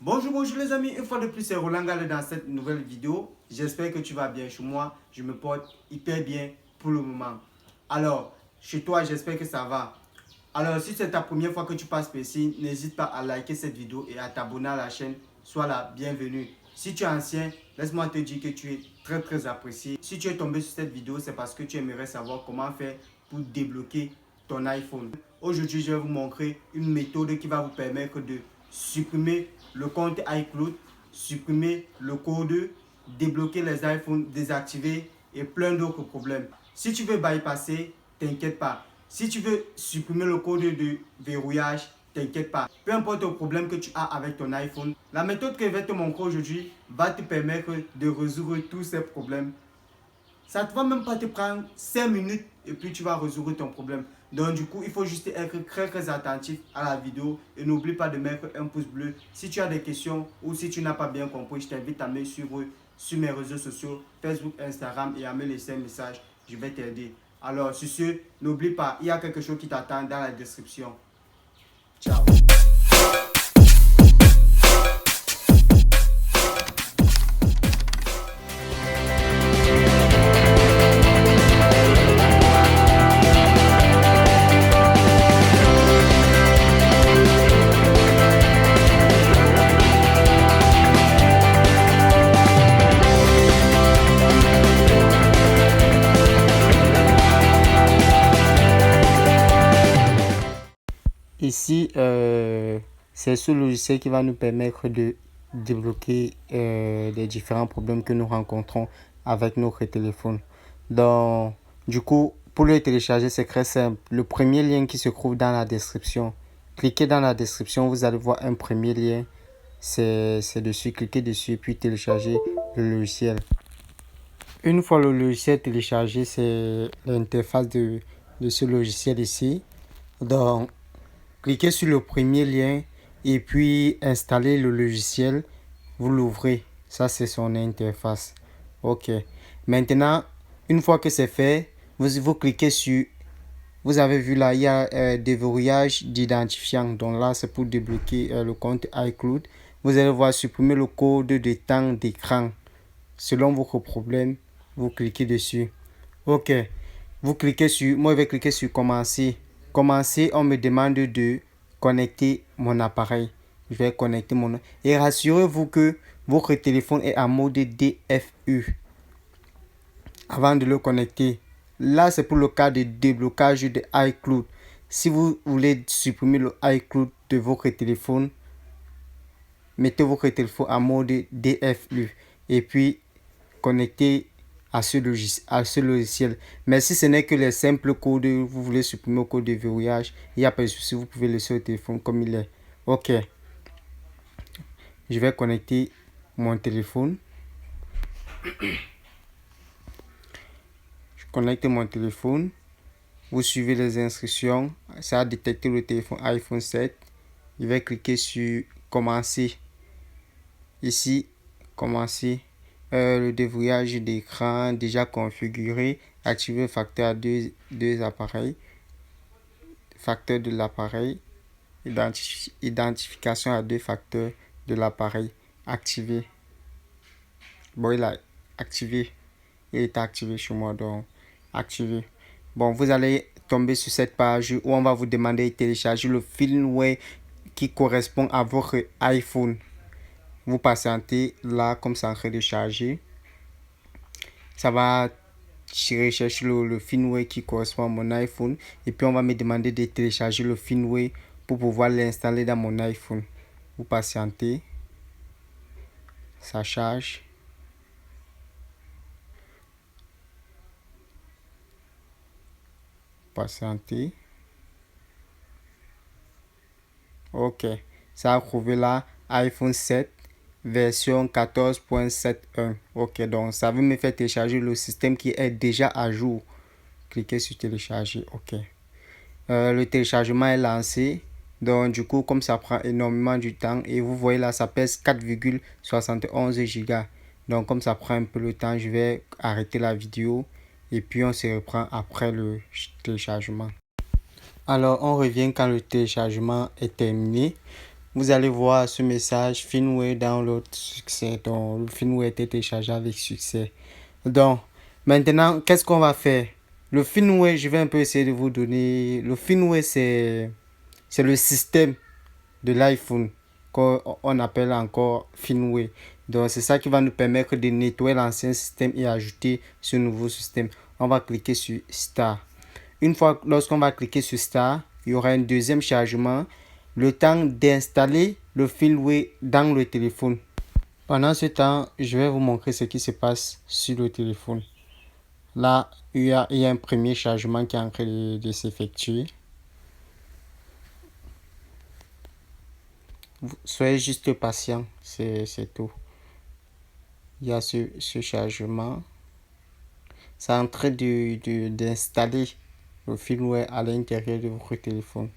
Bonjour les amis, une fois de plus c'est Roland Gallé dans cette nouvelle vidéo. J'espère que tu vas bien. Chez moi, je me porte hyper bien pour le moment. Alors, chez toi, j'espère que ça va. Alors, si c'est ta première fois que tu passes par ici, n'hésite pas à liker cette vidéo et à t'abonner à la chaîne. Sois la bienvenue. Si tu es ancien, laisse-moi te dire que tu es très apprécié. Si tu es tombé sur cette vidéo, c'est parce que tu aimerais savoir comment faire pour débloquer ton iPhone. Aujourd'hui, je vais vous montrer une méthode qui va vous permettre de supprimer le compte iCloud, supprimer le code, débloquer les iPhones, désactiver et plein d'autres problèmes. Si tu veux bypasser, t'inquiète pas. Si tu veux supprimer le code de verrouillage, t'inquiète pas. Peu importe le problème que tu as avec ton iPhone, la méthode que je vais te montrer aujourd'hui va te permettre de résoudre tous ces problèmes. Ça ne va même pas te prendre 5 minutes et puis tu vas résoudre ton problème. Donc du coup, il faut juste être très attentif à la vidéo et n'oublie pas de mettre un pouce bleu. Si tu as des questions ou si tu n'as pas bien compris, je t'invite à me suivre sur mes réseaux sociaux, Facebook, Instagram et à me laisser un message. Je vais t'aider. Alors sur ce, n'oublie pas, il y a quelque chose qui t'attend dans la description. Ciao. Ici, c'est ce logiciel qui va nous permettre de débloquer les différents problèmes que nous rencontrons avec notre téléphone. Donc, du coup, pour le télécharger, c'est très simple. Le premier lien qui se trouve dans la description, cliquez dans la description, vous allez voir un premier lien. C'est dessus, cliquez dessus, puis téléchargez le logiciel. Une fois le logiciel téléchargé, c'est l'interface de ce logiciel ici. Donc, cliquez sur le premier lien et puis installez le logiciel. Vous l'ouvrez. Ça, c'est son interface. OK. Maintenant, une fois que c'est fait, vous cliquez sur... Vous avez vu là, il y a déverrouillage d'identifiant. Donc là, c'est pour débloquer le compte iCloud. Vous allez voir supprimer le code de temps d'écran. Selon votre problème, vous cliquez dessus. OK. Vous cliquez sur... Moi, je vais cliquer sur commencer. Commencer, on me demande de connecter mon appareil. Je vais connecter mon... Et rassurez-vous que votre téléphone est en mode DFU. Avant de le connecter. Là, c'est pour le cas de déblocage de iCloud. Si vous voulez supprimer le iCloud de votre téléphone, mettez votre téléphone en mode DFU. Et puis, connectez à ce logiciel. Mais si ce n'est que les simples codes, vous voulez supprimer le code de verrouillage, il n'y a pas de souci, vous pouvez laisser le téléphone comme il est. OK. Je vais connecter mon téléphone. Je connecte mon téléphone. Vous suivez les instructions. Ça a détecté le téléphone iPhone 7. Je vais cliquer sur commencer. Ici, commencer. Le déverrouillage d'écran déjà configuré. Activer le facteur à deux appareils. Facteur de l'appareil. Identification à deux facteurs de l'appareil. Activé. Bon, il a activé. Il est activé chez moi, donc activé. Bon, vous allez tomber sur cette page où on va vous demander de télécharger le firmware qui correspond à votre iPhone. Vous patientez là, comme ça en train de charger. Ça va rechercher le firmware qui correspond à mon iPhone. Et puis on va me demander de télécharger le firmware pour pouvoir l'installer dans mon iPhone. Vous patientez. Ça charge. Patientez. OK. Ça a trouvé là iPhone 7 version 14.71. OK, donc ça veut me faire télécharger le système qui est déjà à jour. Cliquez sur télécharger. OK. Le téléchargement est lancé. Donc du coup, comme ça prend énormément du temps et vous voyez là, ça pèse 4,71 Go. Donc comme ça prend un peu le temps, je vais arrêter la vidéo et puis on se reprend après le téléchargement. Alors on revient quand le téléchargement est terminé. vous allez voir ce message Finway download succès. Donc, le Finway a été téléchargé avec succès. Donc, maintenant, qu'est-ce qu'on va faire? Le Finway, je vais un peu essayer de vous donner. Le Finway, c'est le système de l'iPhone qu'on appelle encore Finway. Donc, c'est ça qui va nous permettre de nettoyer l'ancien système et ajouter ce nouveau système. On va cliquer sur Start. Lorsqu'on va cliquer sur Start, il y aura un deuxième chargement. Le temps d'installer le Finway dans le téléphone. Pendant ce temps, je vais vous montrer ce qui se passe sur le téléphone. Là, il y a un premier chargement qui est en train de s'effectuer. Soyez juste patient, c'est tout. Il y a ce chargement. C'est en train d'installer le firmware à l'intérieur de votre téléphone.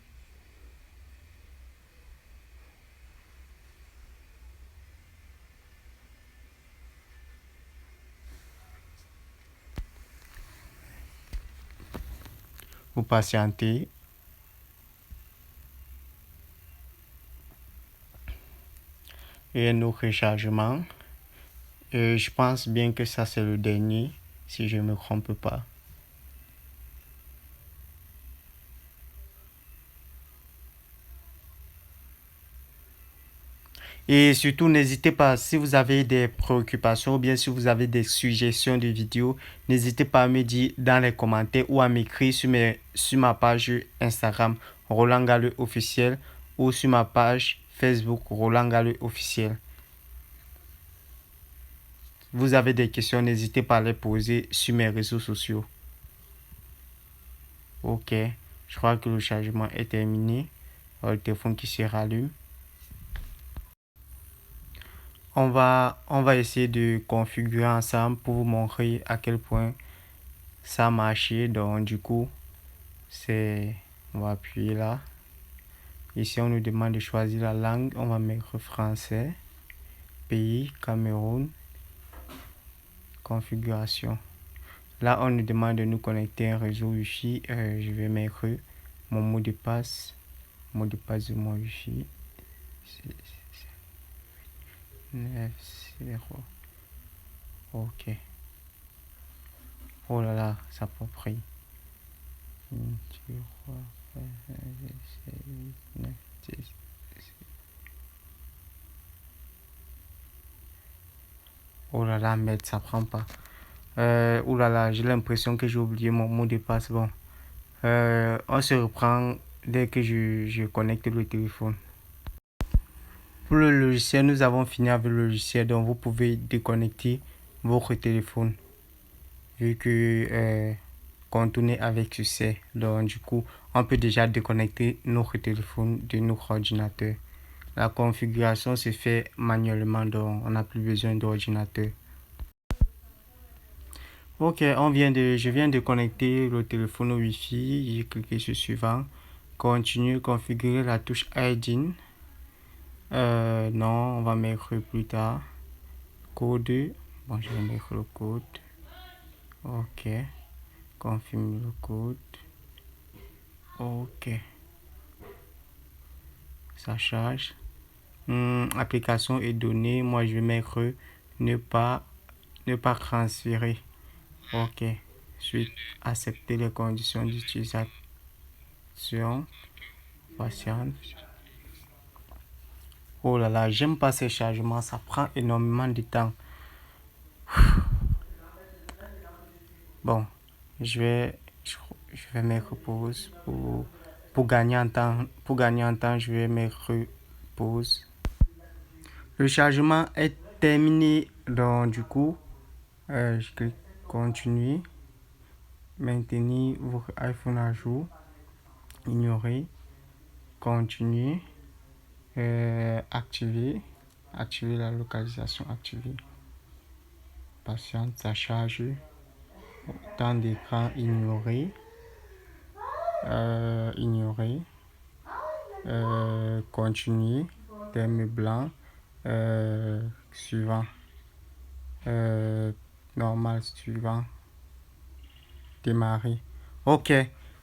Vous patientez. Et un autre chargement. Je pense bien que ça c'est le dernier, si je ne me trompe pas. Et surtout, n'hésitez pas, si vous avez des préoccupations ou bien si vous avez des suggestions de vidéos, n'hésitez pas à me dire dans les commentaires ou à m'écrire sur ma page Instagram Roland Galleux officiel ou sur ma page Facebook Roland Galleux officiel. Vous avez des questions, n'hésitez pas à les poser sur mes réseaux sociaux. Ok, je crois que le chargement est terminé. Le téléphone qui se rallume. On va essayer de configurer ensemble pour vous montrer à quel point ça a marché. Donc du coup, on va appuyer là. Ici, on nous demande de choisir la langue. On va mettre français. Pays, Cameroun. Configuration. Là, on nous demande de nous connecter à un réseau Wi-Fi. Je vais mettre mon mot de passe. Mot de passe de mon Wi-Fi. 9, 0. Ok. Oh là là, ça n'a pas pris. 1, 2, 3, 4, 5, 6, 7, 8, 9, 10. Oh là là, merde, ça prend pas. Oh là là, j'ai l'impression que j'ai oublié mon mot de passe. Bon, on se reprend dès que je connecte le téléphone. Pour le logiciel, nous avons fini avec le logiciel, donc vous pouvez déconnecter votre téléphone vu que contourné avec succès. Donc du coup, on peut déjà déconnecter notre téléphone de notre ordinateur. La configuration se fait manuellement, donc on n'a plus besoin d'ordinateur. Ok, je viens de connecter le téléphone au Wi-Fi. J'ai cliqué sur suivant. Continue, configurer la touche ID. Non, on va mettre plus tard. Code. Bon, je vais mettre le code. Ok. Confirme le code. Ok. Ça charge. Application et données. Moi, je vais mettre ne pas transférer. Ok. Suite, accepter les conditions d'utilisation. Patiente. Oh là là, j'aime pas ces chargements. Ça prend énormément de temps. Bon, je vais mettre pause pour gagner en temps. Pour gagner en temps, je vais mettre pause. Le chargement est terminé. Donc du coup, je clique continuer. Maintenir votre iPhone à jour. Ignorer. Continuer. Activer la localisation. Activer. Patiente, ça charge. Temps d'écran ignorer. Ignorer. Continuer. Terme blanc. Suivant. Normal suivant. Démarrer. Ok,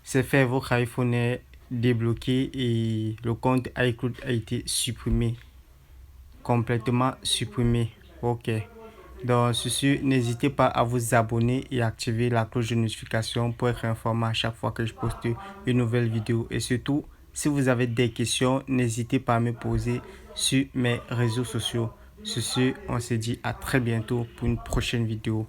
c'est fait. Votre iPhone est débloqué et le compte iCloud a été supprimé, complètement supprimé. Ok. Donc, ceci, n'hésitez pas à vous abonner et activer la cloche de notification pour être informé à chaque fois que je poste une nouvelle vidéo. Et surtout, si vous avez des questions, n'hésitez pas à me poser sur mes réseaux sociaux. Sur ce, on se dit à très bientôt pour une prochaine vidéo.